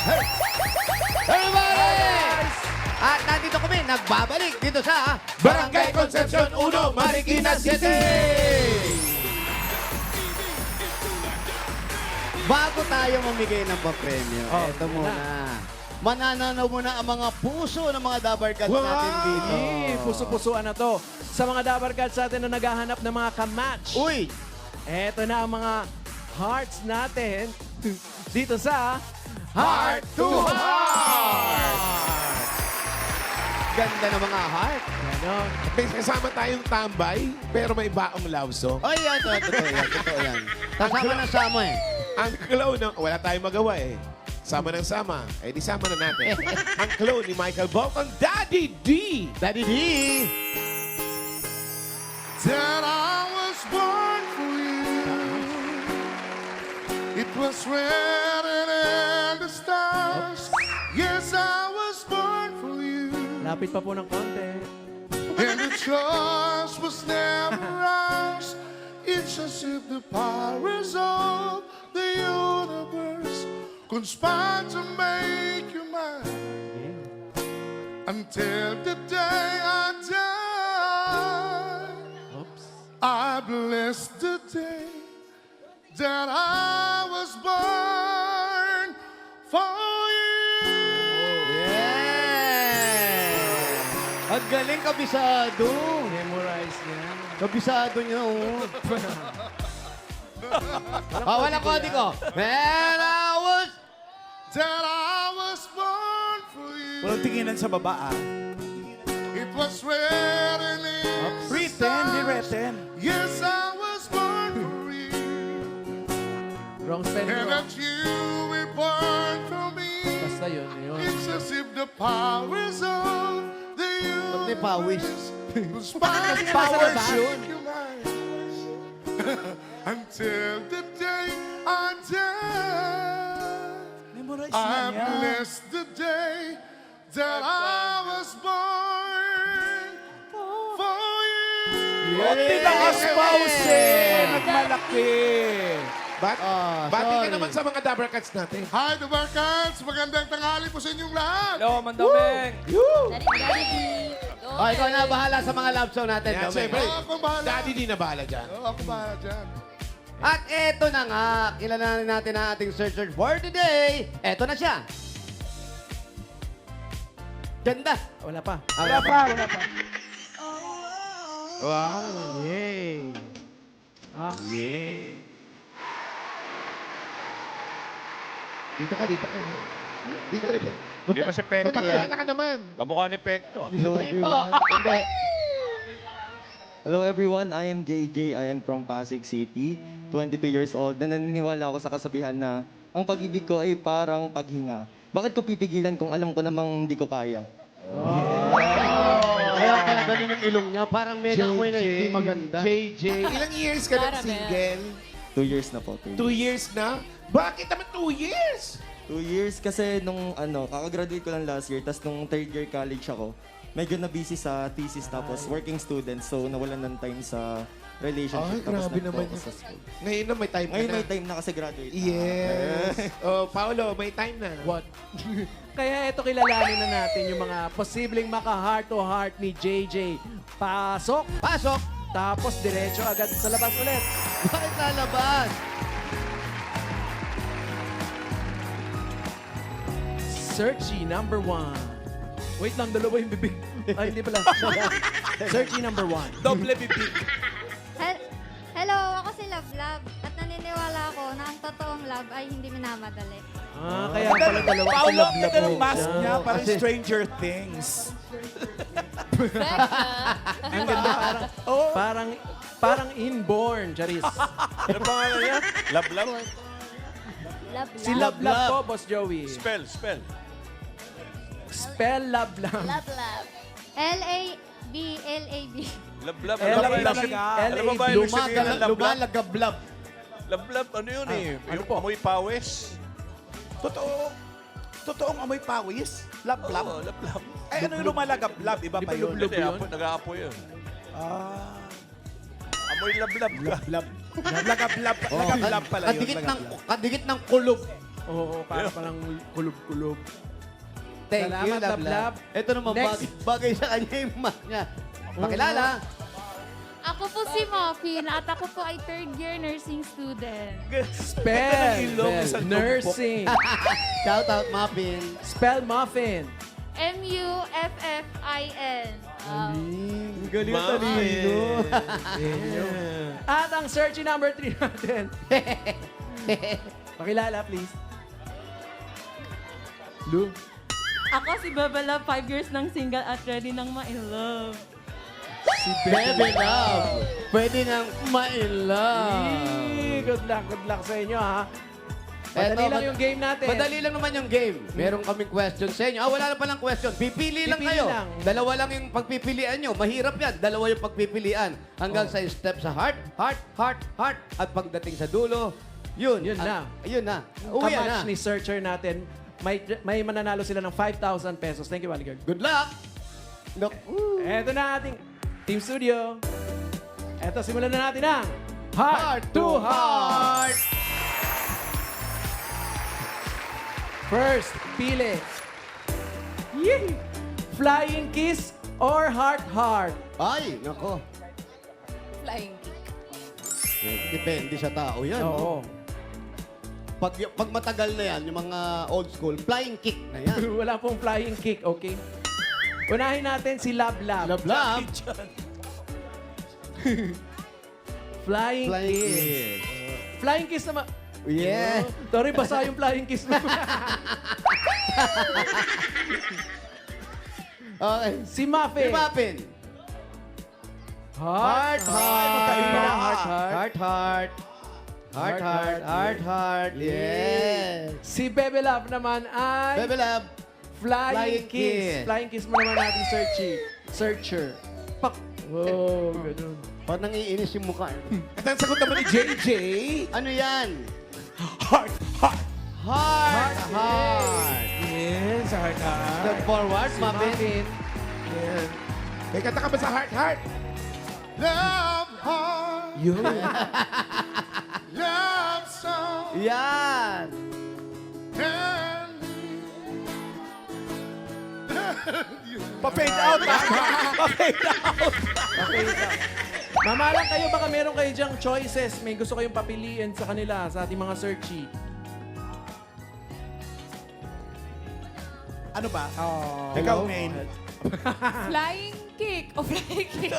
Hey! Everybody! At nandito kami, nagbabalik dito sa Barangay Concepcion 1, Marikina City! Bago tayo mamigay ng papremyo, eto muna. Manananaw muna ang mga puso ng mga dabarkad natin dito. Puso-pusuan na to. Sa mga dabarkads natin na naghahanap ng mga kamatch. Uy! Eto na ang mga hearts natin dito sa Heart to Heart! Ganda ng mga heart. Ano? May kasama tayong tambay, pero may baong love song. Ay, yan. Totoo yan. Totoo yan. Kasama na sama eh. Ang clone, wala tayong magawa eh. Sama ng sama. Eh, di sama na natin. Ang clone ni Michael Bolton, Daddy D. Daddy D! That I was born for you. It was written in the stars. Yes, I was born for you. Lapit pa po ng konti. And the choice was never ours. It's as if the powers of the universe conspire to make you mine. Until the day I die, I bless the day that I was born for you. Yeah! Ang galing, kabisado. Memorize niya. Kabisado niya, oh. Wala ko, di ko. When I was... That I was born for you. Walang tinginan sa baba, ah. It was written in the Written, di stars. written. Yes, I was born for you. Wrong spelling And wrong. that you were born for me. Basta yun. It's as if the powers of the Pati pawis. universe conspire to Powers make you mine. Until the day I die, Memorize I na niya. bless the day that I was born for you. Ang tinakas pause! Nagmalaki! Bati ka sorry. naman sa mga Dabarkats natin. Hi, the Barkans! Magandang tanghali po sa inyong lahat! Hello, Mandameng! Daddy D. Oh, ikaw na bahala sa mga love song natin. Yan, Domeng. siyempre. Ako bahala. Daddy D na bahala dyan. Ako bahala dyan. At eto na nga, kilalanin natin ang ating searcher for today. Eto na siya. Ganda. Wala pa. Wala pa. Wow. Yay. Ah, Dito ka. Dito ka. Hindi pa si Pekto. Pakilala ka naman. Kamukha ni Pekto. Hello everyone. Hello everyone, I am JJ. I am from Pasig City, 22 years old. Na naniniwala ako sa kasabihan na ang pag-ibig ko ay parang paghinga. Bakit ko pipigilan kung alam ko namang hindi ko kaya? Kaya pala ganun yung ilong niya. Parang may amoy na hindi maganda. JJ, ilang years ka nang Caramel. single? 2 years na po. 2 2 years na? Bakit naman 2 years? 2 years kasi nung kakagraduate ko lang last year, tas nung third year college ako, medyo na busy sa thesis tapos working student, so nawalan ng time sa relationship. Ay, tapos grabe naman nag-focus yun. sa school. Ngayon na may time ka Ngayon na. may time na kasi graduate. Yes. Oh, Paolo, may time na. what? Kaya ito kilalanin na natin yung mga posibleng maka-heart to heart ni JJ. Pasok, Pasok. tapos diretso agad sa labas ulit. Bakit lalabas? Searchy number 1. Wait lang, dalawa yung bibig. Ay, hindi pala. Searchy number 1. Doble bibig. Hello, ako si Love Love. At naniniwala ako na ang totoong love ay hindi minamadali. Kaya pala dalawa si Paolo, Love ang Love ganda ng mo. mask niya, parang Kasi- Stranger Things. Ang ganda, parang inborn, Charis. Ano pangalan niya? Love. Love Si Love Love po, Boss Joey. Spell. Spell Love Love. Love Love. L-A-B-L-A-B. Love. L-A-B. Ano ba ba yung sabihin ng love? Lumalagablab. Love, ano yun eh? ano Yung po? amoy pawis. Totoong amoy pawis. Lab-lab. Oo, love. Ay, ano yung lumalagab-lab? Iba Di pa ba yun? lublub yun? Nag-aapoy yun. Ah. Amoy love ka. Lab. Lagab-lab. Oh, Lagab-lab pala yun. kadikit ng kulob. Oo, para palang kulub-kulub. Thank Salamat, you, Love Love Love. Love. Ito naman, Next. bagay sa kanya yung mic niya. Pakilala. Ako po si Muffin at ako po ay third year nursing student. Spell. ilong, isang Nursing. Shout out, Muffin. Spell muffin. Muffin. Galing Muffin. At ang searchy number 3 natin. Pakilala, please. Lu. Ako si Babala, 5 years ng single at ready ng ma-in-love. Si Baby Love. Pwede nang ma-in-love. Good luck sa inyo, ha? Madali lang yung game natin. Madali lang naman yung game. Meron kaming question sa inyo. Wala na palang question. Pipili lang Pipili kayo. lang. Dalawa lang yung pagpipilian nyo. Mahirap yan. Dalawa yung pagpipilian. Hanggang sa step sa heart. At pagdating sa dulo, yun. Yun na. Yun na. Uwi na. Kamatch ni searcher natin, may mananalo sila ng 5,000 pesos. Thank you, Aligard. Good luck. Look. Eto na ating Team Studio. Eto, simulan na natin ang Heart to Heart. First, pili. Yee! Flying kiss or heart. Ay, nako. Flying kick. Depende sa tao yan. Oo. no? Pag matagal na yan, yung mga old school, flying kick na yan. Wala pong flying kick, okay? Unahin natin si Love Love. Love, love. Flying, Flying kiss. kiss. Flying kiss naman. Yeah. Sorry, basa yung flying kiss mo. Okay. Si Muffin. Si Muffin. Heart. Heart. Yes. Si Bebe Love naman ay Baby Love. flying Flying kiss. kiss. Flying kiss mo naman natin, searcher. Pak. Oh, ganun. Parang nangiinis yung mukha. At ang sagot naman ni JJ, Ano yan? heart. Heart. Yes, heart. Step forward, Si Muffin. Muffin. Yan. May kanta ka ba sa heart? Love heart, Yun. love song, Yan. and Pa-fade out. Pa-fade out. Mamalang kayo, baka meron kayo dyang choices. May gusto kayong papiliin sa kanila, sa ating mga searchy. Ano ba? Oh. Ikaw, main. Flying kick. O flying kick.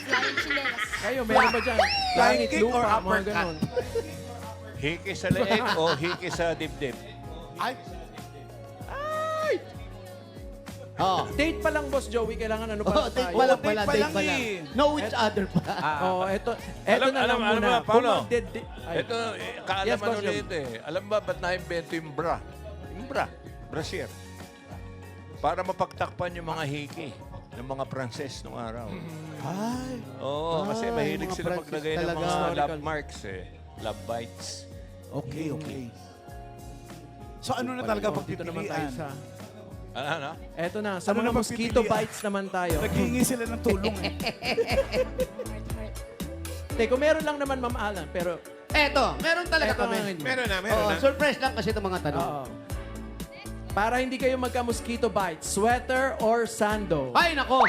Flying chilelas. Kayo, meron ba dyan? Flying kick lupa, or mga uppercut? ganon. Hiki sa leeg o hiki sa dibdib? Ay, Oh. Date pa lang, Boss Joey. Kailangan ano Oh, pa date tayo. pa lang date pala, pa date lang pa lang. eh. Know each other pa. Oh, eto Alam- na lang alam- alam muna. mo, Paolo? Kung ay, Ito, kaalaman Yes, Boss ulit eh. Alam ba ba't na-invento yung bra? Yung bra, brasier. Para mapagtakpan yung mga hiki ng mga Pranses nung araw. ay. Oo, kasi Ah, mahilig mga sila Pranses maglagay ng talaga. mga love Historical. marks eh. Love bites. Okay. So ano na talaga dito naman tayo pagpipilian? sa... Ano? Eto na, sa Ano mga na mosquito pagpipilian? bites naman tayo. Naghihingi sila ng tulong eh. Teko, meron lang naman, Ma'am Alan, pero... Eto, meron talaga Eto kami. ang inyo. Meron na. Oh, surprise lang kasi itong mga tanong. Oo. Para hindi kayo magka-mosquito bites, sweater or sando? Ay, nako!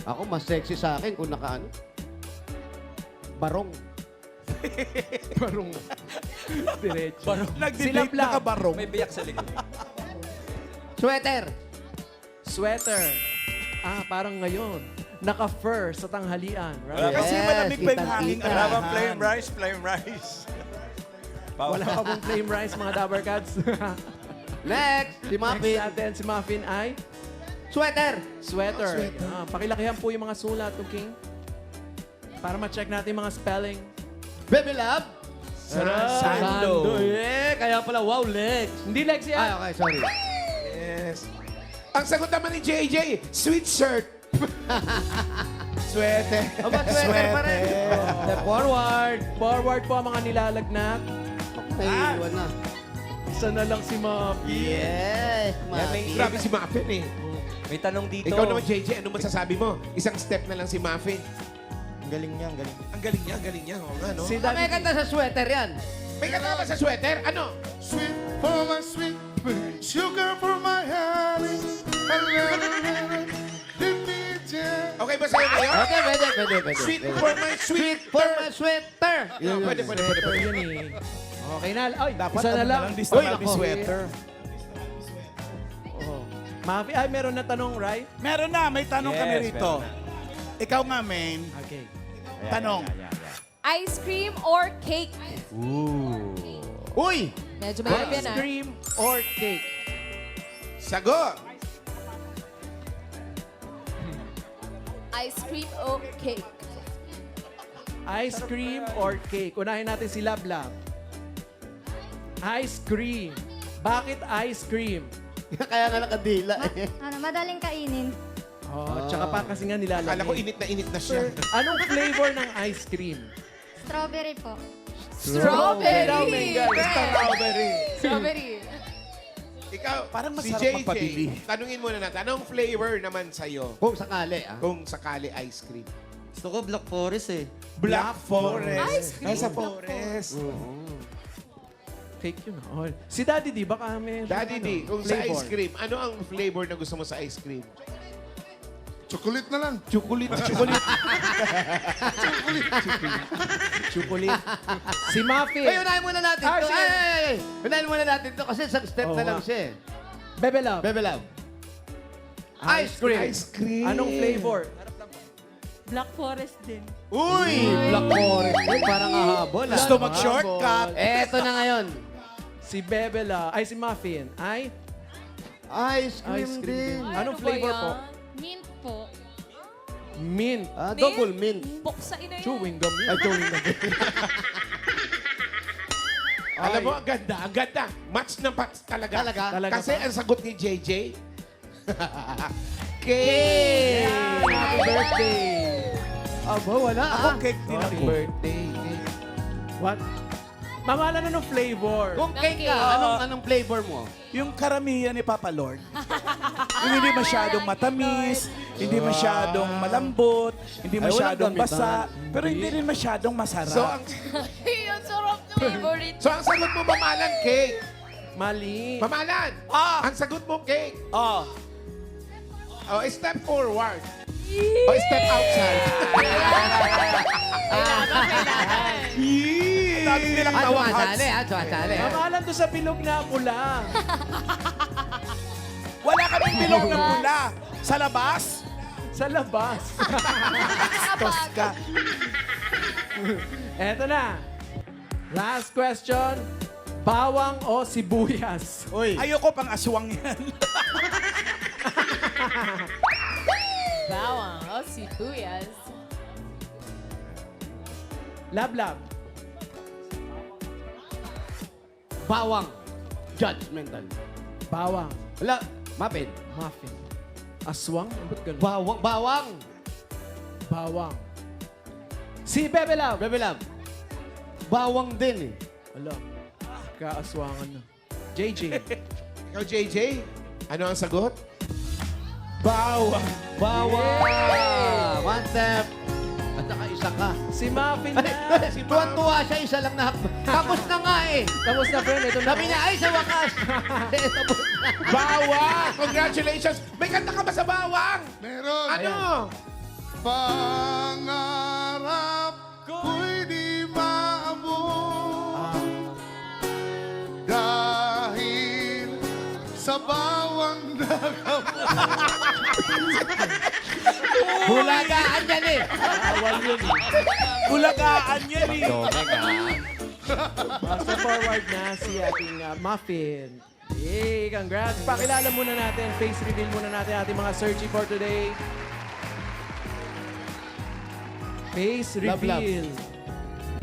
Ako, mas sexy sa akin kung naka-ano. Barong. Parang diretso. Nagdi-date na kabarong. biyak sa likod. Sweater. Sweater. Ah, parang ngayon. Naka-fur sa tanghalian. Right? Kasi malamig pa yung kitang-kita. hangin. Wala bang Alam. flame rice? Wala ka pong flame rice, mga Dabber Cats. Next, si Next Muffin. natin, si Muffin ay Sweater. sweater. Ah, pakilakihan po yung mga sulat, okay? Para ma-check natin yung mga spelling. Baby Love. Sando. Yeah, kaya pala, wow, legs. Hindi legs Ay, yan. okay, sorry. Yes. Ang sagot naman ni JJ, sweet shirt. Sweater. Aba, sweater pa rin. Step forward. Forward po ang mga nilalagnat. Naiiwan na. Isa na lang si Muffin. Yes, Muffin. Grabe si Muffin eh. May tanong dito. Ikaw naman, JJ, ano masasabi mo? Isang step na lang si Muffin. Ang galing niya, ang galing. Ang galing niya. Oo nga, no? Si May Daddy D. kanta sa sweater yan. May kanta ba sa sweater? Ano? Sweet for my sweet, sugar for my honey. Okay ba sa'yo ngayon? Okay, pwede. Sweet for my Sweet for my sweater. Pwede. Sweater yun eh. Okay na. Ay, Dapat isa na lang. Di Uy, sa nako. sweater. Oh. Mafi, ay meron na tanong, right? Meron na, may tanong Yes, kami rito. meron Ikaw nga, main. Okay. Tanong. Ice cream or cake? Uy! Medyo mahirap Ice cream or cake? Sagot! Ice cream or cake? Ice cream or cake? Unahin natin si Lab Lab. Ice cream. Bakit ice cream? Kaya nga nakadila eh. Madaling kainin. Oh, tsaka pa kasi nga nilalamig. Akala ko init na siya. Anong flavor ng ice cream? Strawberry po. Strawberry! Strawberry. Strawberry. Ikaw, Parang si masarap JJ, magpabili. tanungin muna natin, anong flavor naman sa'yo Kung sakali kung sakali ice cream? Gusto ko Black Forest eh. Black Forest. Ice cream. Ay, sa forest. Cake yun. Oh. Si Daddy D, baka may... Daddy D, kung sa flavor. ice cream, ano ang flavor na gusto mo sa ice cream? Chocolate na lang. Chocolate. Si Muffin. Ay, unahin muna natin Ah, to. sige. Ay. Unahin muna natin to kasi isang step Oo na lang nga. siya eh. Bebe Love. Bebe Love. Ice cream. Ice cream. Anong flavor? Black Forest din. Uy! Black Forest. Uy, parang ahabol. Gusto mag-shortcut. Eto na ngayon. Si Bebe Love. Ay, si Muffin. Ay, Ice cream, ice cream din. din. Anong flavor po? Mint po. Mint. Double mint. Buksa ina yan. Chewing gum yun. Ay, chewing gum. Alam mo, ang ganda, ang ganda. Match na match talaga. Talaga Kasi ba? ang sagot ni JJ, Yay! Happy birthday! Aba, wala Ako, ah. cake din Happy ako. birthday. What? Mamala na ng flavor. Kung cake ka, anong flavor mo? Yung karamihan ni Papa Lord. Yung hindi masyadong matamis, hindi masyadong malambot, hindi Ay, walang masyadong basa, gamitan. pero hindi rin masyadong masarap. so ang, Ang sarap na favorite. so ang sagot mo, mamalan, cake. Mali. Mamalan. Ang sagot mo, cake. Oh, Oh, step forward. O step outside. dami nilang tawang Sumasali hats. ah, sumasali. Mamalan to sa bilog na pula. Wala kaming bilog na pula. Sa labas, Sa labas. tos ka. Eto na. Last question. Bawang o sibuyas? Uy. Ayoko pang aswang yan. Bawang o sibuyas. Lab. Bawang. Judgmental. Bawang. Wala. Mapin. Muffin. Aswang? Ba't ganun? Bawang. Bawang. Bawang. Si Bebe Love. Bebe Love. Bawang din eh. Ala. Kaaswangan na. JJ. Ikaw, JJ, ano ang sagot? Bawang. Bawang. One step. At saka isa ka. Si Muffin na. Si Tuwan-tuwa siya, isa lang na. Tapos na nga eh. Tapos na, friend. Ito na. Sabi niya, ay, sa wakas. Tapos na. Bawang! Congratulations! May kanta ka ba sa bawang? Meron. Ano? Pangarap ko'y di maabot dahil sa bawang Hulagaan yan eh. Bulagaan yan eh. Basta forward na si ating Muffin. Yay! Congrats! Pakilala muna natin, face reveal muna natin ating mga searching for today. Face Love, love. reveal.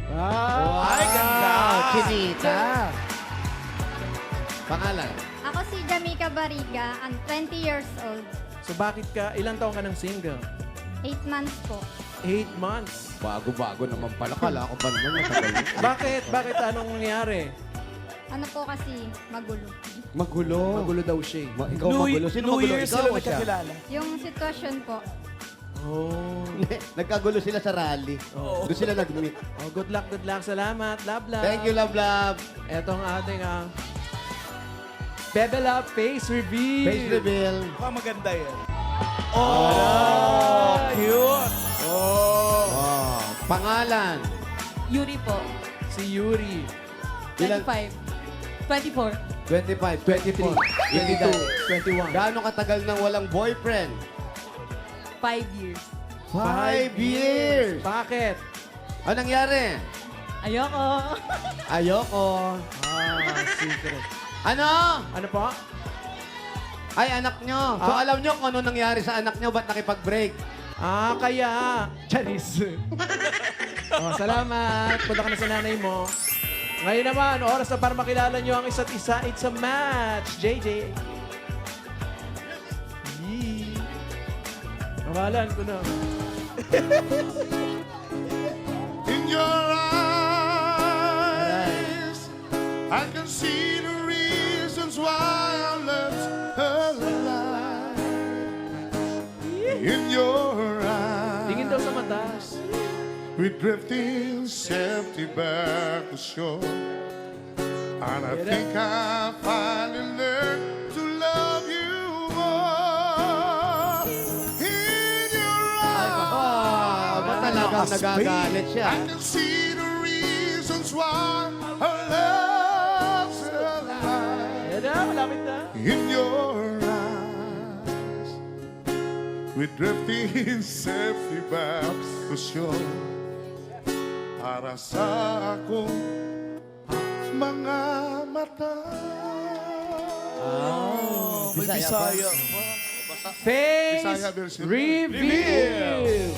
Wow! Ay, ganda. Chinita. Pangalan. Ako si Jamaica Bariga, I'm 20 years old. So bakit ilang taon ka ng single? 8 months po. 8 months. Bago-bago naman pala. Kala ko ba naman matagal? Bakit? Bakit? Anong nangyari? Ano po kasi, magulo. Magulo. Magulo daw siya. Ikaw magulo. Sino New magulo? Year's Ikaw sila o siya? nagkakilala. Yung sitwasyon po, Oh. Nagkagulo sila sa rally. Doon sila nag-meet. Oh, good luck, good luck. Salamat, love, love. Thank you, love, love. Ito ang ating Bebe Love Face Reveal. Face reveal. Mukhang maganda yan. Oh, cute. Oh. Pangalan. Yuri po. Si Yuri. Ilan? 24. 25, 24, 22, 21. Gaano katagal nang walang boyfriend? 5 years. 5 years. Bakit? Ano nangyari? Ayoko. Ayoko. Secret. Ano? Ano po? Ay, anak nyo. So, alam nyo kung ano nangyari sa anak nyo, ba't nakipag-break? Kaya. Charis. Salamat. Punta ka na sa nanay mo. Ngayon naman, oras na para makilala nyo ang isa't isa. It's a match. JJ. Yee. Kawalan ko na. In your eyes, I can see the reasons why I left her alive. In your eyes, Tingin daw sa mata. we're drifting safety back to shore. And I think I finally learned to love you more. In your eyes, Ba't talagang nagagalit siya? I can see the reasons why her love's alive. Yan na, malapit na. In your eyes, we're drifting safely back to shore. Para sa akong mga mata. May Bisaya. Face Bisaya version. Reveal.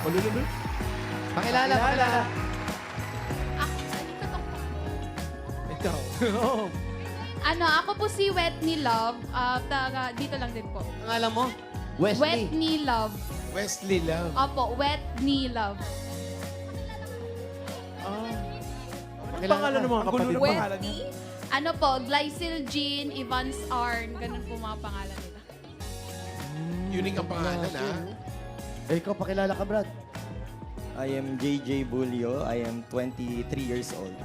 Palulubog. Pakilala, pakilala. Ikaw. Ako po si Wetney Love. Dito lang din po. Pangalan mo? Wesley. Wetney Love. Wesley Love. Opo, Wetney Love. Ano pangalan ng mga kapatid mo? Wetney? Ano po, Glycil Jean, Evans Arn, ganun po mga pangalan nila. Unique ang pangalan, ha? Eh, ikaw, pakilala ka, Brad. I am JJ Bulio. I am 23 years old.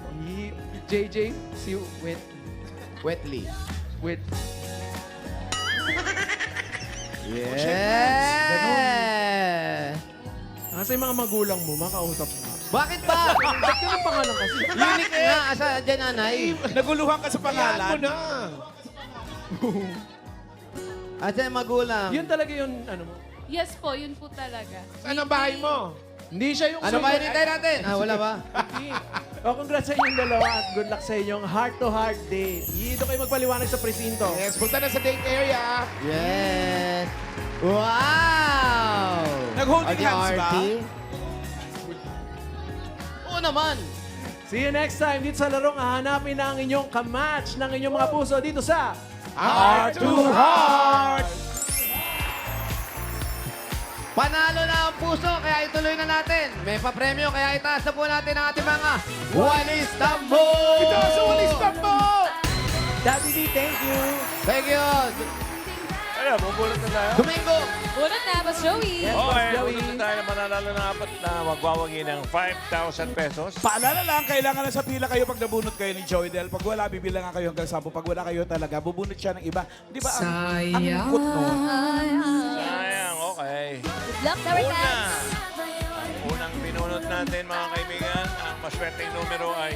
JJ, si Wetley. Wet. Yeah! Kasi yung mga magulang mo, makausap mo. Bakit ba? Ba't ka ng pangalan kasi? Unique nga, asa dyan, nanay. Naguluhan ka sa Hayaan mo pangalan. na. Asa yung magulang? Yun talaga yung ano mo. Yes po, yun po talaga. Saan ang bahay mo? Hindi siya yung... Ano ba hinintay natin? Wala ba? Congrats sa inyong dalawa at good luck sa inyong heart-to-heart date. Dito kayo magpaliwanag sa presinto. Yes, punta na sa date area. Yes! Wow! Nag-holding Ate hands ba? Artie? Oo naman. See you next time dito sa larong hahanapin na ang inyong kamatch ng inyong mga puso dito sa Heart to Heart. Panalo na ang puso, kaya ituloy na natin. May papremyo, kaya itaas na po natin ang ating mga Walis Tambo! Ito sa Walis Tambo! Daddy D, thank you. Thank you. Ayan, bubulot na tayo. Domingo! Unat na, Boss Joey. Yes, Okay, Boss Joey. bubulot na tayo. Mananalo na apat na magwawagi ng 5,000 pesos. Paalala lang, kailangan na sa pila kayo pag nabunot kayo ni Joey Del. Pag wala, bibilangan kayo hanggang 10. Pag wala kayo talaga, bubunot siya ng iba. Di ba? Ang lungkot nun. Sayang, okay. Good luck, Tower Una, Cats. ang unang binunot natin, mga kaibigan, ang maswerteng numero ay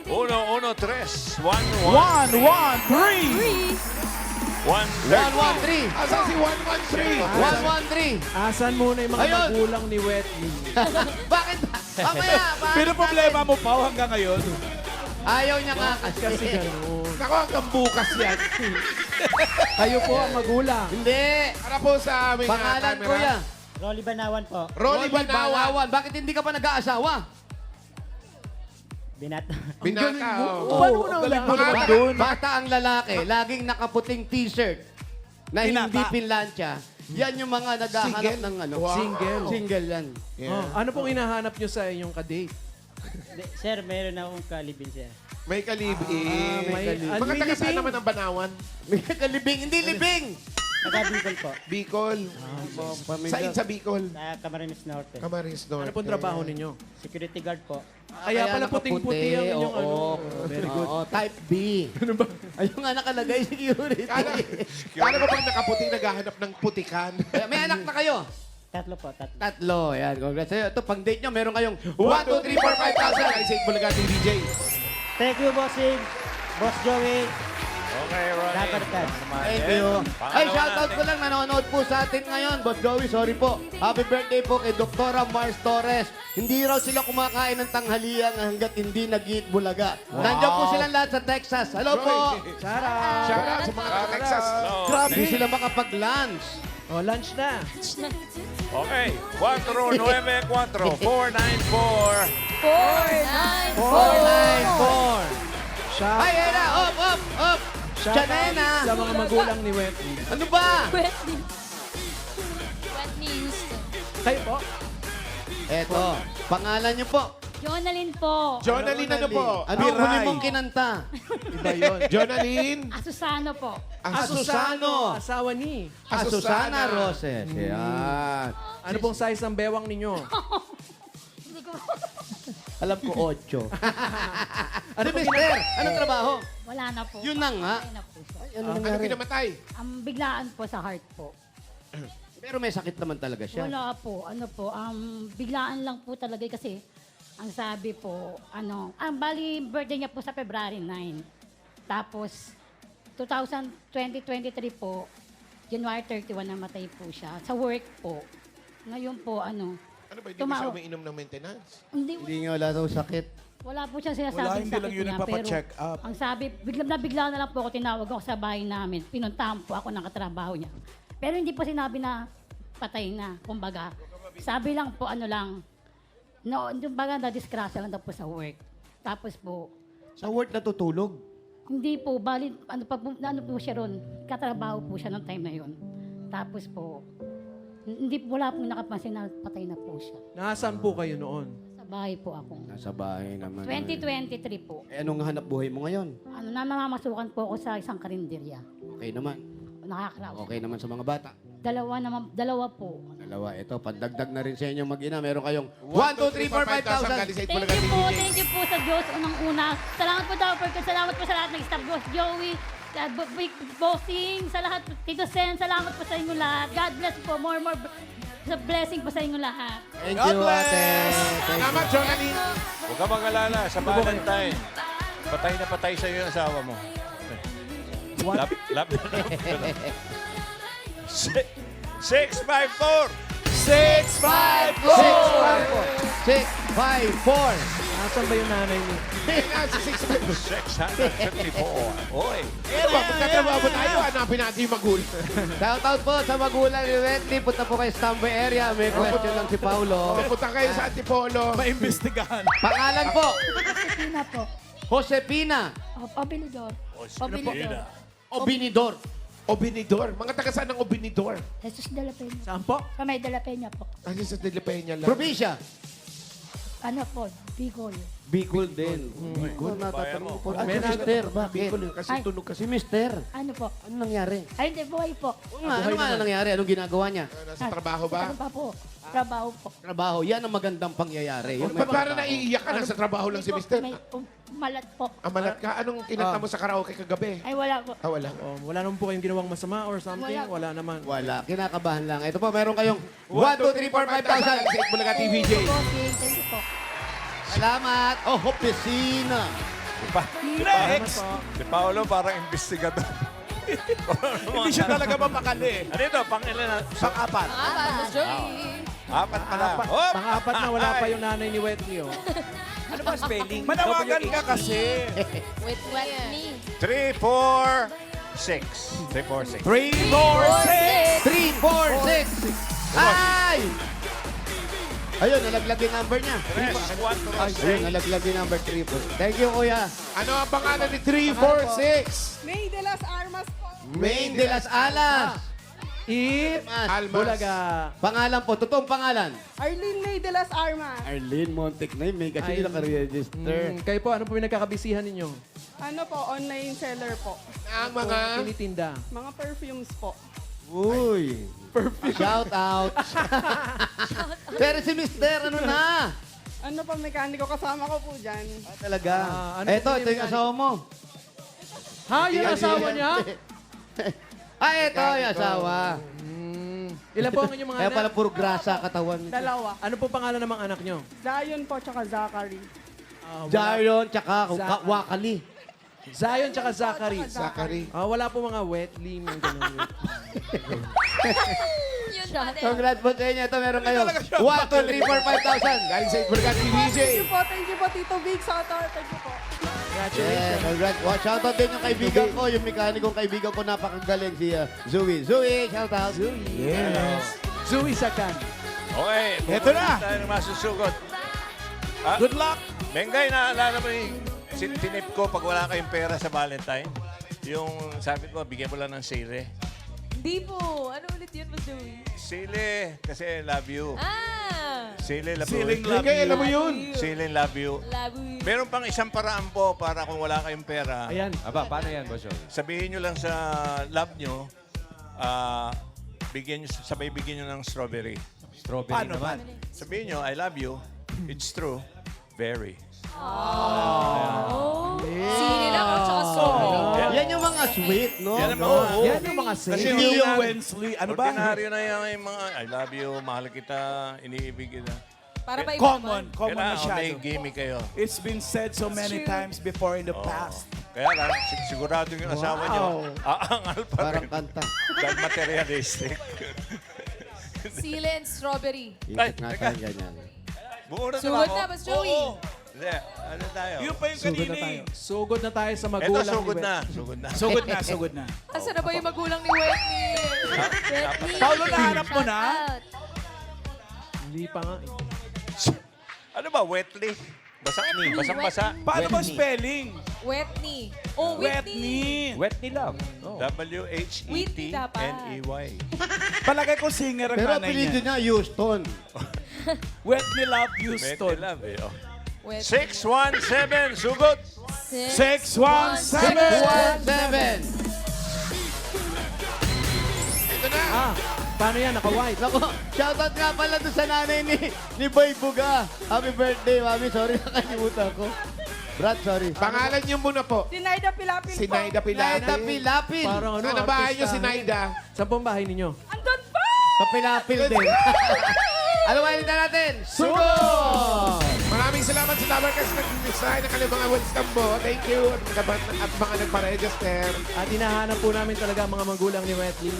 113. 1, 1, 3! 113! Asan si 113? 113! Asan muna yung mga Ayun. magulang ni Wetley? Bakit? Mamaya! Pero problema mo, Pao, hanggang ngayon. Ayaw niya nga Kasi kasi. ganun. Naku, hanggang bukas yan. Kayo po ang magulang. Hindi! Para po sa aming Pangalan camera. kuya. Rolly Banawan po. Rolly Banawan. Bakit hindi ka pa nag-aasawa? Binat. Binata. oh. Paano mo na galing mo wala? naman doon. Bata ang lalaki, laging nakaputing t-shirt na hindi Binata. pinlansya. Yan yung mga naghahanap Single? ng ano. Wow. Single. Single yan. Oh, ano pong hinahanap nyo sa inyong kadate? Sir, meron akong kalibin, sir. May kalibing. may Mga taga saan libing. naman ang Banawan? May kalibing, hindi libing. Taga-Bicol po. Bicol. Saan sa Bicol? Sa Camarines Norte. Camarines Norte. Ano pong trabaho ninyo? Security guard po. Kaya pala puting-puti ang inyong ano. Very good. Oo, type B. Ano ba? Ayun nga nakalagay, security. Paano ko pag nakaputi naghahanap ng putikan? May anak na kayo? Tatlo po, tatlo. Tatlo. Yan, congrats sa'yo. Ito, pang date nyo, meron kayong 1, 2, 3, 4, 5,000. Ay, St. Bulaga DJ. Thank you, bossing. Boss Joey. Okay, Ronnie. Dapat ka. Thank you. Ay, shoutout ko lang, nanonood po sa atin ngayon. Boss Joey, sorry po. Happy birthday po kay Dr. Mars Torres. Hindi raw sila kumakain ng tanghalian hanggat hindi nag-eat bulaga. Nandiyan po silang lahat sa Texas. Hello po. Shout out sa mga taga-Texas. Hindi sila makapag-lunch. Oh, lunch na. Okay. 494 494 494. Shout, Ay, Ena, up. shout Chanena. sa mga magulang ni Wetley. Ano ba? Kayo po? Eto, pangalan niyo po. Jonalyn po. Jonalyn, ano po? Ano ang huli mong kinanta? Iba yun. Jonalyn. Asusano po. Asusano. Asawa ni. Asusana Roses. Yan. Ano pong size ng bewang ninyo? Hindi ko Alam ko, 8. Ano, mister? Anong trabaho? Wala na po. Yun na nga. Wala na po siya. Ano kinamatay? Biglaan po sa heart po. Pero may sakit naman talaga siya. Wala po. Ano po, biglaan lang po talaga kasi ang sabi po, bali birthday niya po sa February 9. Tapos, 2023 po, January 31 namatay po siya. Sa work po. Ngayon po, Ano ba, hindi mo siya umiinom ng maintenance? hindi, Hindi nga wala daw sakit. wala po siyang Wala, sinasabing hindi sakit lang yun niya. nagpapacheck up. Ang sabi, bigla na lang po ako tinawag ako sa bahay namin. Pinuntahan po ako ng katrabaho niya. Pero hindi po sinabi na patay na. Kumbaga, sabi lang po kumbaga na-disgrasya lang daw po sa work. Tapos po, Sa work natutulog. hindi po, bali, ano po siya ron, katrabaho po siya ng time na yun. Tapos po, wala po nakapansin na patay na po siya. Nasaan po kayo noon? Sa bahay po ako. Nasa bahay naman. 2023 po. Eh, anong hanap buhay mo ngayon? Namamasukan po ako sa isang karinderya. Okay naman. Nakakaraos. Okay naman sa mga bata. Dalawa po. Dalawa. Ito, pandagdag na rin sa inyo mag-ina. Meron kayong 1, 2, 3, 4, 5,000. Galing St. Thank Bulaga you po, DJ. thank you po sa Diyos unang-una. Salamat po daw, salamat po sa lahat ng staff, Boss Joey, Big Bossing, sa lahat, Tito Sen, salamat po sa inyo lahat. God bless po, more sa blessing po sa inyo lahat. Thank you, ate. Thank Salamat, Jonalyn. Huwag ka mag-alala. Sa Valentine, patay na patay sa'yo yung asawa mo. What? Love na love ka na. 654 654. Nasaan ba yung nanay niyo? 654. Oy. Ano ba, magtatrabaho ba tayo? Hanapin natin yung magulang. Shoutout po sa magulang ni Wetley. Punta po kayo sa Tambay area. May question lang si Paulo. Pupunta kayo sa Antipolo. Maimbestigahan. Pangalan po? Josepina po. Josepina Obilidor. Obinidor. Obinidor. Mga taga saan ng Obinidor? Jesus de la Peña. Saan po? Kamay de la Peña po. Ano sa Dilipeña lang? Probinsya. Ano po, Bicol. Bicol din. Bicol. Natatanong ko po. Ano, mister? Bakit? Bicol yun, kasi Ay. tunog Si kasi. mister. Ano po? Ano nangyari? Ay, hindi, buhay po. Ano nga nangyari? Anong ginagawa niya? Nasa trabaho ba? Ano pa po? Trabaho po. Trabaho. Yan ang magandang pangyayari. Yung may Ba't parang trabaho. naiiyak ka? Nasa trabaho lang si mister. May malat po. Amalat ka? Anong kinanta mo sa karaoke kagabi? Ay, wala po. Ah, wala. Oh, wala naman po kayong ginawang masama or something? Wala. Wala naman. Wala. Kinakabahan lang. Ito po, meron kayong 1, 2, 3, 4, 5,000. St. Bulaga TVJ. Thank you po. Salamat. Oh, opisina. Next! Si Paolo parang investigador. Hindi siya talaga mapakali. Ano ito? Pang-ilan na? Pang-apat. Apat pala. Oh! Pang-apat na wala pa yung nanay ni Wetley. Oh. Ano ba spelling? Manawagan ka kasi. 3, 4, 6. 3, 4, 6. 3, 4, 6. 3, 4, 6. Ay! Ayun, nalaglag yung number niya. 3, 4, 6. Ayun, nalaglag yung number 3. Thank you, kuya. Ano ang pangalan ni 346? Main de las Alas. Almas. Bulaga. Pangalan po, totoong pangalan. Arlene May de las Armas. Arlene Montecnay, may kasi Ay, naka-register. Kayo po, ano po pinagkakabisihan ninyo? Ano po, online seller po. Ang mga... Tinitinda. Mga perfumes po. Uy. Shout out. Pero si Mister, ano na? Ano po, mekaniko kasama ko po dyan. Talaga. Ano Ito, po ito yung asawa mo. Ha? Yung asawa niya? Ito yung asawa. Ilan po ang inyong mga Kaya anak? pala puro grasa katawan. Dalawa. Ano po pangalan ng mga anak nyo? Zion po, tsaka Zachary. Jarion, tsaka Wakali. Zion tsaka Zachary. Zachary. Wala po mga wetly, mga ganun. Congrats po sa inyo. Ito meron kayo. 1, 2, 3, 4, 5,000. Galing sa Itbulaga TVJ. Thank you po, Tito Big. Thank you po. Yeah, congrats. Shout out din yung kaibigan ko, yung mekanikong kaibigan ko, napakagaling si Zoe. Zoe, shout out. Zui Sakan. Okay, Eto na. tayo ng masusugot. Good luck. Mengay, naalala mo yung tinip ko pag wala kayong pera sa Valentine? Yung sabi ko, bigyan mo lang ng sile. Hindi po. Ano ulit yun, Boss Joey? Sile, kasi love you. Sile, love Siling you. love Kaya alam mo you. yun. Sile, love you. Meron pang isang paraan po para kung wala kayong pera. Ayan. Paano yan, Boss Joey? Sabihin nyo lang sa love nyo, sabay bigyan nyo ng strawberry. Strawberry Paano naman. Sabihin nyo, I love you. It's true. Very. Sili lang at saka strawberry. Yan yung mga sweet, no? Yan ang mga, Yan yung mga Kasi safe. Hindi yung ordinary- Wensley. Ano ba? Ordinaryo na yan yung mga, I love you, mahal kita, iniibig kita. Para ba Common Kailangan masyado. may gimme kayo. It's been said so many times before in the past. Kaya lang, sigurado yung asawa nyo, aangal pa Parang rin. kanta. Dahil materialistic. Sili and strawberry. Ay, Ikot natin teka. ganyan. Buo na Sugod ako. na, Boss Joey. Oo. Hindi, ano tayo? Yun pa yung Sugod na kanina tayo. eh. Sugod na tayo sa Ito, magulang sugod ni na. Wet. Sugod na. Sugod na, sugod na. Asa na ba yung magulang ni Whitney? Whitney. Paulo, nahanap mo na? Hindi pa nga. Ano ba, wetly? Basang-ni, basang-basa. Paano ba spelling? Whitney. Oh, Whitney. Whitney. Wet ni love. Oh. Whitney dapat. W-H-E-T-N-E-Y. Palagay ko singer ang Pero nanay apelido niya. niya, Houston. Whitney Love Wetly Houston. love eh. Oh. Whitney. 617, sugod! 617. 1, 7. Paano yan? Naka-white. Nako, shoutout nga pala doon sa nanay ni Boy Buga. Happy birthday, Mami. Sorry, nakalimutan ko. Brad, sorry. Pangalan niyo muna po. Sinaida Pilapil Si po. Naida Naida Pilapil. Pilapil. Parang ano, Ano bahay niyo si artistahin. Naida? Saan pong bahay ninyo? Andun pa! Sa Pilapil din. Ano ba na natin? Sugod! Maraming salamat sa Labarkas na design ng kanilang mga welcome po. Thank you. At mga nagpa-register. At hinahanap po namin talaga ang mga magulang ni Wetley.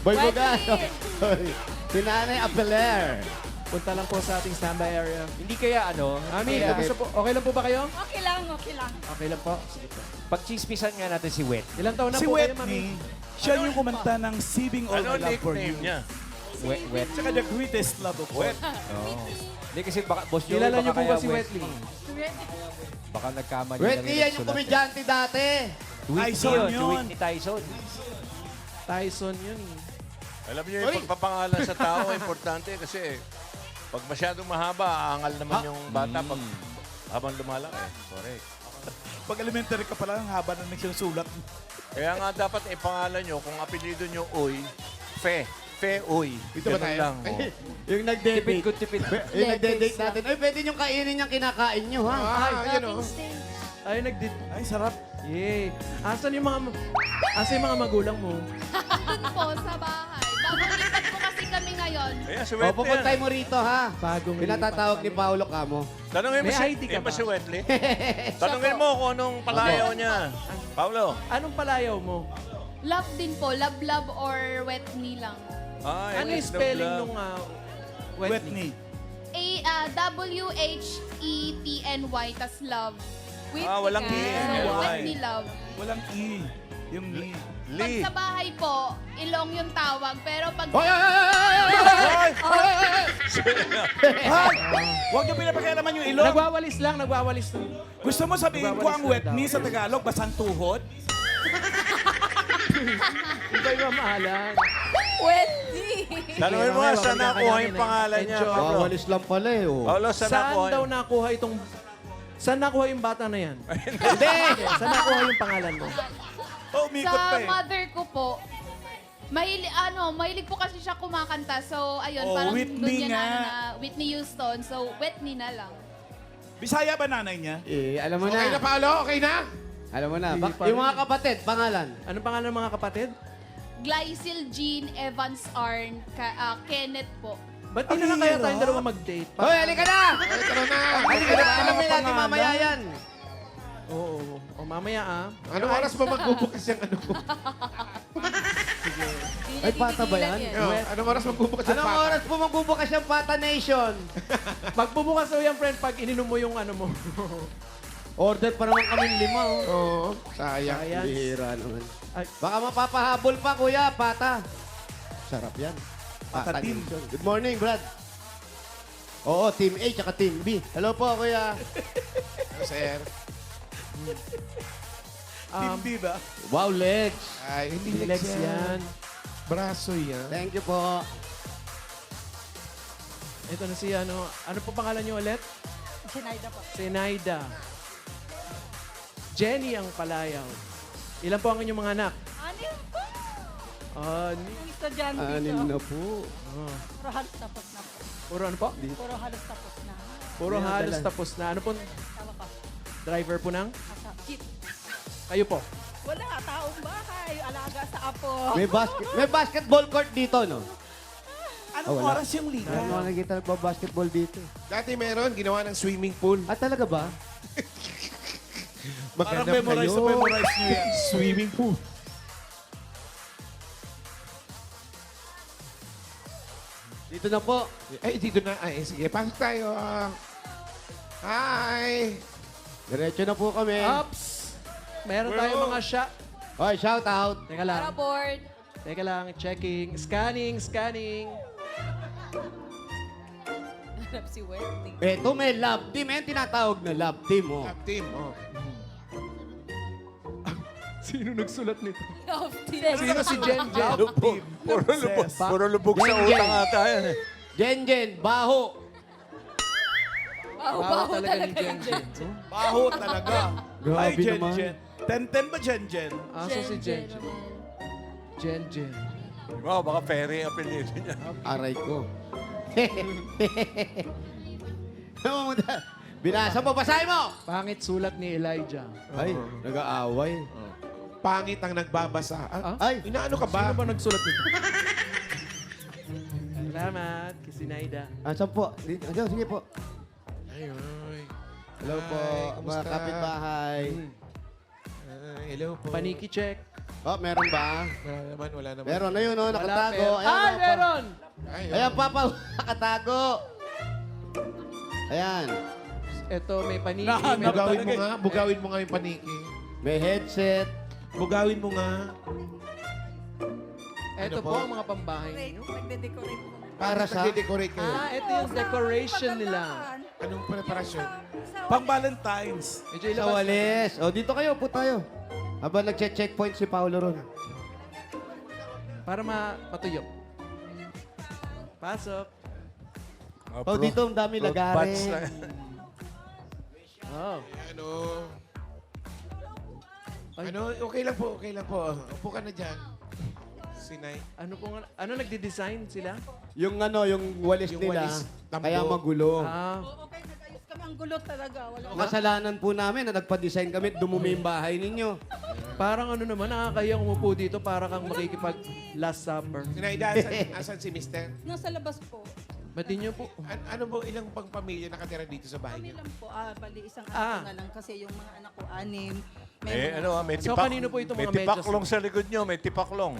Boy Buga. Sorry. Si Nanay Apeler. Punta lang po sa ating standby area. Hindi kaya ano? Mami, kaya, okay lang po ba kayo? Okay lang, okay lang. Okay lang po. Sige po. pag-chismisan nga natin si Wet. Ilang taon na Si po kayo, Mami? Whitney, siya yung kumanta ng Saving All Ano My Love For You. nickname niya? Wet. Tsaka The Greatest Love of All. Hindi kasi baka, Boss Joey, Kilala baka niyo po kaya ba si Wetley? Baka nagkamali Whitney, yan yung nagsulat. komedyante dati. Tyson yun. Whitney Tyson. Tyson yun eh. Alam niyo yung pagpapangalan sa tao, importante kasi pag masyadong mahaba, aangal naman yung bata pag habang lumalaki. Correct. Pag elementary ka pala, ang haba na nagsusulat. Kaya nga dapat ipangalan nyo, kung apelido nyo Uy, Fe. Fe Uy. Ito ba Ganun tayo? lang. Oh. Yung nagde-date. Tipid ko, tipid. Yung nagde-date natin. Ay, pwede niyong kainin yung kinakain niyo, ha? Yun o. Ay, nagdit. Ay, sarap. Yay. Asan yung mga magulang mo? Doon po sa bahay. Bagong lipat po kasi kami ngayon. Kaya si O, Wetley pupuntay yan. mo rito, ha? Bagong Pinatatawag ni lipat. Paolo Camo. Tanungin mo May si, ID ka ba ba? si Wetley? Tanungin mo kung anong palayaw niya. Paulo. Anong palayaw mo? Love din po. Love, love or wet me lang. Ay, Ano yung spelling nung Whitney. W-H-E-T-N-Y tas love. Whitney walang ka. E. So, Why? Whitney love. Walang E. Yung Lee. Pag Lee. sa bahay po, ilong yung tawag. Pero pag... Hoy, hoy, hoy, hoy, hoy, hoy! Hay! Huwag niyo pinapakialaman yung ilong. Nagwawalis lang. Gusto mo sabihin ko ang Whitney sa Tagalog, basang tuhod? Iba yung mamahalan. Wendy! Tanungin mo nga, saan nakuha yung pangalan niya, Enjoy. Pablo? Walis lang pala eh. Oh. Paulo, saan Saan nakuha daw yun? nakuha itong... Saan nakuha yung bata na yan? Hindi! Saan nakuha yung pangalan mo? Oh, umikot pa Sa eh. mother ko po, mahilig po kasi siya kumakanta. So, ayun, Oh, parang Whitney doon niya nga. na Whitney Houston. So, Whitney na lang. Bisaya ba nanay niya? Eh, alam mo Okay na, na. Paolo? Okay na? Alam mo na. Hindi pa Yung rin. mga kapatid, pangalan. Anong pangalan ng mga kapatid? Glycil Jean Evans Arn, Kenneth po. Ba't di na lang kaya tayong dalawa mag-date? Hoy, halika na! Halika na. Halika na! Alamin natin mamaya yan. Oo. O mamaya ah. Anong oras ba magbubukas yung ano ko? Ay, pata ba yan? Anong oras magbubukas yung Anong pata? oras po magbubukas yung Pata Nation? Magbubukas daw yan, friend, pag ininom mo yung ano mo. Order pa naman kami 5, oh. Oo, sayang. Ayan. Bihira naman. Ay. Baka mapapahabol pa, kuya, Pata. Sarap yan. Pata team. Nation. Good morning, Brad. Oo, Team A tsaka Team B. Hello po, kuya. Sir. Hindi ba? Wow, legs. Ay, hindi Legs legs yan. Braso yan. Thank you po. Ito na si ano. Ano po pangalan niyo ulit? Sinaida po. Senaida. Jenny ang palayaw. Ilan po ang inyong mga anak? Anim po! Ani. Estudyante Anim ko. na po. Oh. Puro halos tapos na po. Puro ano po? Puro halos tapos na. Puro Ayan, halos dalan. tapos na. Ano po? Tawa ko. Driver po ng? Jeep. Kayo po. Wala, taong bahay. Alaga sa apo. May basketball court dito, no? Anong wala. oras yung liga? Ano nakikita nagbabasketball dito? Dati meron, ginawa ng swimming pool. Ah, talaga ba? Parang Maghanap memorize kayo. na memorize nyo yan. Swimming pool. Dito na po. Ay, dito na. Ay, sige, pasok tayo. Hi! Diretso na po kami. Ups! Meron tayong mga shot. Hoy, shout out. Teka lang. board. Teka lang. Checking. Scanning. Hanap si Wendy. Eto, may love team. Yan tinatawag na love team, oh. Top team. Oh. Sino nagsulat nito? Sino Sino si Jen Jen? Puro lubog sa Jen, utang ata yan eh. Jen, baho. Baho talaga ni Jen Jen. Baho talaga. Grabe Ay, Jen naman. Jen. 10-10 ba Jen Jen? Aso si Jen Jen. Jen Jen. Wow, baka Perry ang apelido niya. Aray ko. Binasa mo, basahin mo! Pangit sulat ni Elijah. Ay, nag-aaway. Pangit ang nagbabasa. Ah, Ay, inaano ka ba? Sino ba nagsulat nito? Salamat, Kisinaida. asan po? Dito, sige po. Ay, ay. Hello po, Hi, mga kumusta? kapitbahay. Ay, hello po. Paniki check. Oh, meron ba? Wala naman. Meron na yun, oh, Wala, nakatago. pero- Ah, Papa. meron! Ay, Ayan, Papa, nakatago. Ayan, Ito, may paniki. Nahanap Meron Bugawin mo talaga nga. Bugawin mo nga yung paniki. may headset. Bugawin mo nga. Ito Ano po po? ang mga pambahay ninyo. Nagde-decorate po. Para sa... Nagde-decorate kayo. Ah, ito yung decoration nila. Anong preparasyon? Pang Valentine's. Medyo Sa ilabas. walis. O, dito kayo, po tayo. Habang nagche-checkpoint si Paolo ron. Para matuyo. Pasok. Oh, dito ang dami lagari. Oh. Ano? Ano? Okay lang po, okay lang po. Upo ka na dyan. Sinay. Ano nagde-design sila? Yung ano, yung walis Yung nila, walis, tampo. kaya magulo. Ah, Okay, nag-ayos kami. Ang gulot talaga. Wala. Kasalanan po namin na nagpa-design kami at dumumi yung bahay ninyo. parang ano naman, nakakayang umupo dito para kang makikipag last supper. Sinay, asan si Mister? Nasa labas po. Ba't di nyo po? Ano po ilang pang pamilya nakatira dito sa bahay Kami niyo? lang po. Bali, isang Ah. anak ko na lang. Kasi yung mga anak ko, 6. Eh, ano, may So, tipak. kanino po itong may mga medyas? tipaklong sa likod nyo, may tipaklong.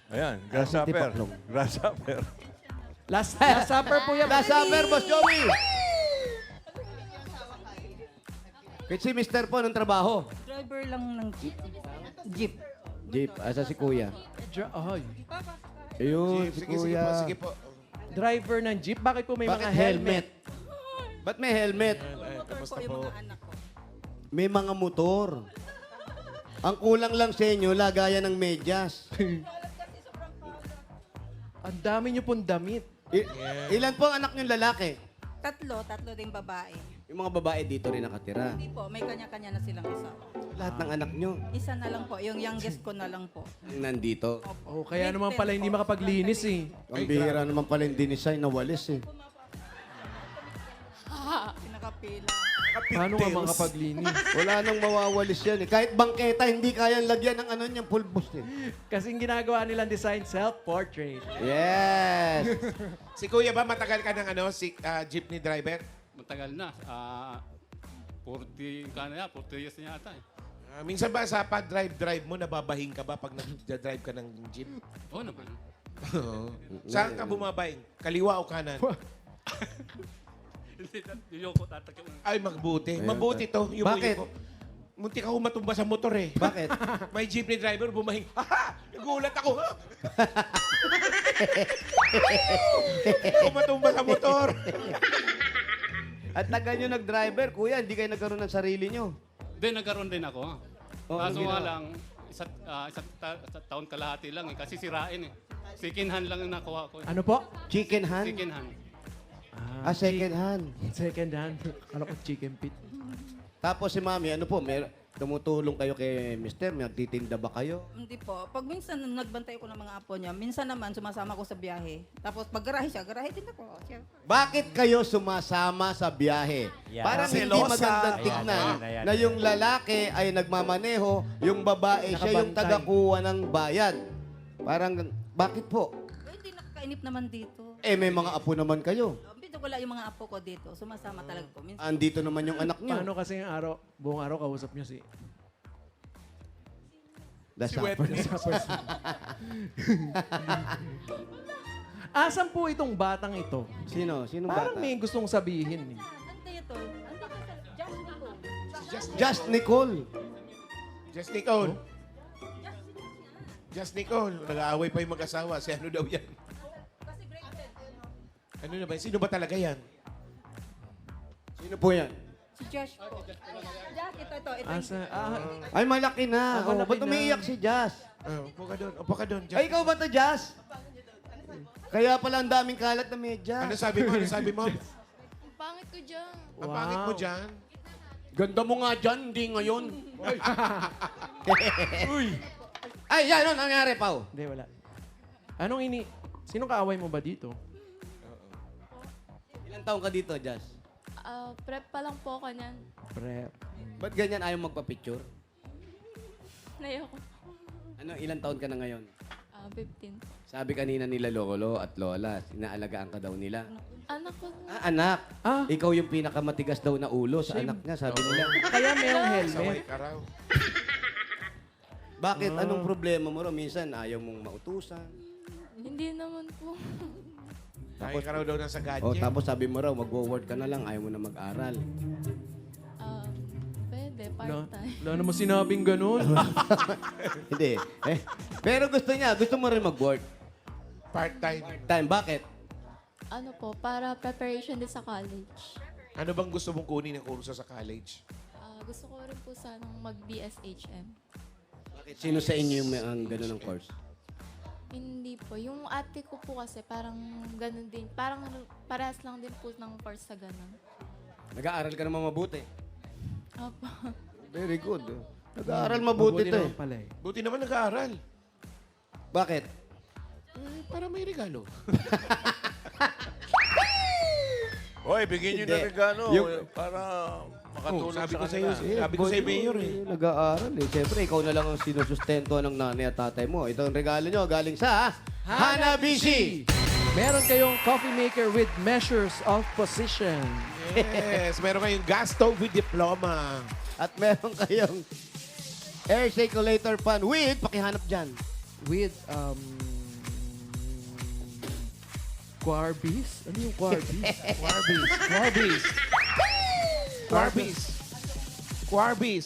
Ayan, grasshopper. tipaklong? Grasshopper. Last supper po yan. Last summer, Boss Joey! Kasi si Mister po ng trabaho. Driver lang ng jeep. Jeep. Jeep, asa si Kuya. Ay. Ayun, si Sige, sige Kuya. po, sige po. Driver ng jeep, bakit po may Bakit mga helmet? Ba't may helmet? Ay, Motor kamusta po yung po? mga anak ko. May mga motor. Ang kulang lang sa inyo, lagayan ng medyas. Ang dami niyo pong damit. Ilan po ang anak niyong lalaki? Tatlo ding babae. Yung mga babae dito rin nakatira. Hindi po, may kanya-kanya na silang asawa. Lahat ng anak niyo Isa na lang po, yung youngest ko na lang po. nandito. Oh, kaya naman pala hindi makapaglinis eh. Ang bihira naman pala yung dinisay na walis eh. Pinakapila. Paano nga makapaglinis? Wala nang mawawalis yan eh. Kahit bangketa, hindi kayang lagyan ng ano niyang pulbos eh. Kasing ginagawa nilang design self-portrait. Yes! Si Kuya ba matagal ka ng jeepney driver? Matagal na. 40 years na yata eh. Minsan ba sa pag-drive mo, nababahing ka ba pag nag-drive ka ng jeep? Oo naman. Saan ka bumabahing? Kaliwa o kanan? Hindi ko tatakip. Ay, mabuti. Ayun. Mabuti to. Yung Bakit? ko. Munti ka matumba sa motor eh. Bakit? May jeepney driver bumahing. Haha! Nagulat ako. Ha? Ako matumba sa motor. At tagal nyo nag-driver, kuya, hindi kayo nagkaroon ng sarili nyo. Then nagkaroon din ako. Oh, Kaso ano nga ginawa? lang, isang taon kalahati lang eh. Kasi sirain eh. Second hand lang ang nakuha ko. Ano po? Chicken hand? Second hand. Second hand. Second hand. Ano ko chicken pit. Tapos si mami, ano po, tumutulong kayo kay mister? May nagtitinda ba kayo? Hindi po. Pag minsan nagbantay ko ng mga apo niya, minsan naman sumasama ko sa biyahe. Tapos pag garahe siya, garahe din ako. Siya. Bakit kayo sumasama sa biyahe? Yan. Parang hindi Selosa. magandang Ayan, tignan ayan. na yung lalaki ay nagmamaneho, yung babae siya yung Nakabantay. tagakuha ng bayad. Parang, bakit po? Hindi nakakainip naman dito. Eh, may mga apo naman kayo. Hindi wala yung mga apo ko dito. Sumasama talaga ko. Minsan, Andito naman yung anak niyo. Paano kasi yung araw, buong araw kausap niyo si... The Sappers. Asan po itong batang ito? Sino? Sinong Parang bata? may gustong sabihin. eh. ante ito. Ante ka sa Josh ko. Just Nicole. Just Nicole. Just Nicole. Nag-aaway pa yung mag-asawa. Si ano daw yan? Kasi grade 10. Ano na ba? Sino ba talaga yan? Sino po yan? Si Josh po. Josh, ito. Ay, malaki na. Ah, malaki Ba't na. umiiyak si Jazz? Upo ka doon. Upo ka doon. Ay, ikaw ba to, Jazz? Kaya pala ang daming kalat na medyas. Ano sabi mo? Ano sabi mo? Ang pangit ko dyan. Ang pangit mo dyan. Ganda mo nga dyan, hindi ngayon. Ay, yan, ano nangyari, Pao? Hindi, wala. Sinong kaaway mo ba dito? Ilang taong ka dito, Jazz? Prep pa lang po ako niyan. Prep. Ba't ganyan ayaw magpa-picture? Nayoko. Ano, ilang taon ka na ngayon? 15. Sabi kanina nila Lolo at Lola, inaalagaan ka daw nila. Anak ko. Anak. Ah. Ikaw yung pinakamatigas daw na ulo sa anak niya, sabi nila. Kaya merong helmet. Saway ka raw. Bakit? Anong problema mo raw? Minsan ayaw mong mautusan. Hindi naman po. Saway ka raw daw ng sa O gadget. tapos sabi mo raw, mag-work ka na lang, ayaw mo na mag-aral. Pwede, Wala, part-time. wala naman sinabing ganun. Hindi. Pero gusto mo rin mag-work. Part-time. Time, bakit? Ano po, para preparation din sa college. Ano bang gusto mong kunin ng kurso sa college? Gusto ko rin po sanang mag-BSHM. Sino sa inyo yung may ganun ng course? Hindi po. Yung ate ko po kasi parang ganun din. Parang parehas lang din po ng course sa ganun. Nag-aaral ka naman mabuti. Opo. Very good. Nag-aaral mabuti to eh. naman pala eh. Buti naman nag-aaral. Bakit? Para may regalo. Hoy, bigyan nyo Hindi. ng regalo Yung- para makatulong sabi sa ko sa'yo, kanila. sabi ko sa'yo, Mayor eh. Nag-aaral eh. Siyempre, ikaw na lang ang sinusustento ng nanay at tatay mo. Ito ang regalo nyo galing sa Hanabishi! Meron kayong coffee maker with measures of position. Yes, meron kayong gas stove with diploma. At meron kayong air circulator fan with, pakihanap dyan. With, Quarbis? Ano yung Quarbis? Quarbis. Quarbis.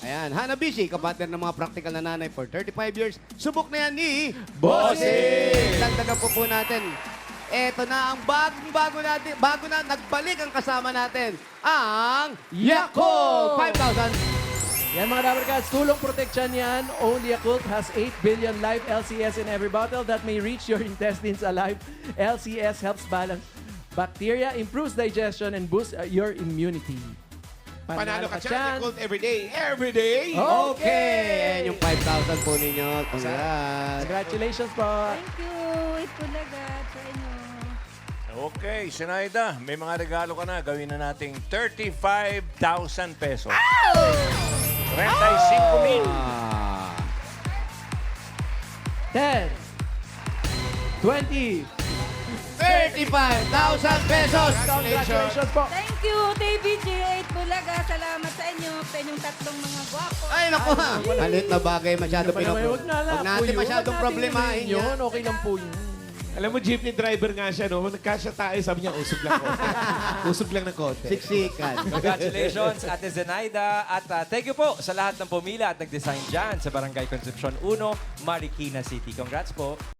Ayan, Hanabishi, kapatid ng mga practical na nanay for 35 years. Subok na yan ni Bossing! Dagdagan po natin. Eto na ang bago na nagbalik ang kasama natin, ang Yakult! 5,000. Yan mga Dabber Cats, tulong protection yan. Only Yakult has 8 billion live LCS in every bottle that may reach your intestines alive. LCS helps balance bacteria, improves digestion, and boosts your immunity. Panalo ka dyan. Yakult every day. Every day. Okay! Ayan yung 5,000 po ninyo. Congrats! Congratulations po. Thank you. Itbulaga sa inyo. Okay, Sinaida, may mga regalo ka na. Gawin na nating 35,000 pesos. 35,000. 10, 20, 35,000 pesos! congratulations po. Thank you, TVG 8 Bulaga. Salamat sa inyo. Sa inyong tatlong mga gwapo. Ay, naku ha! Halit na bagay masyado Huwag natin masyadong problemahin yan. Okay lang po yun. Alam mo, jeepney driver nga siya, no? Nagkasya tayo, sabi niya, usog lang konti. Usog lang ng konti. Siksikan. Congratulations, Ate Zenaida. At thank you po sa lahat ng pumila at nag-design dyan sa Barangay Concepcion 1, Marikina City. Congrats po.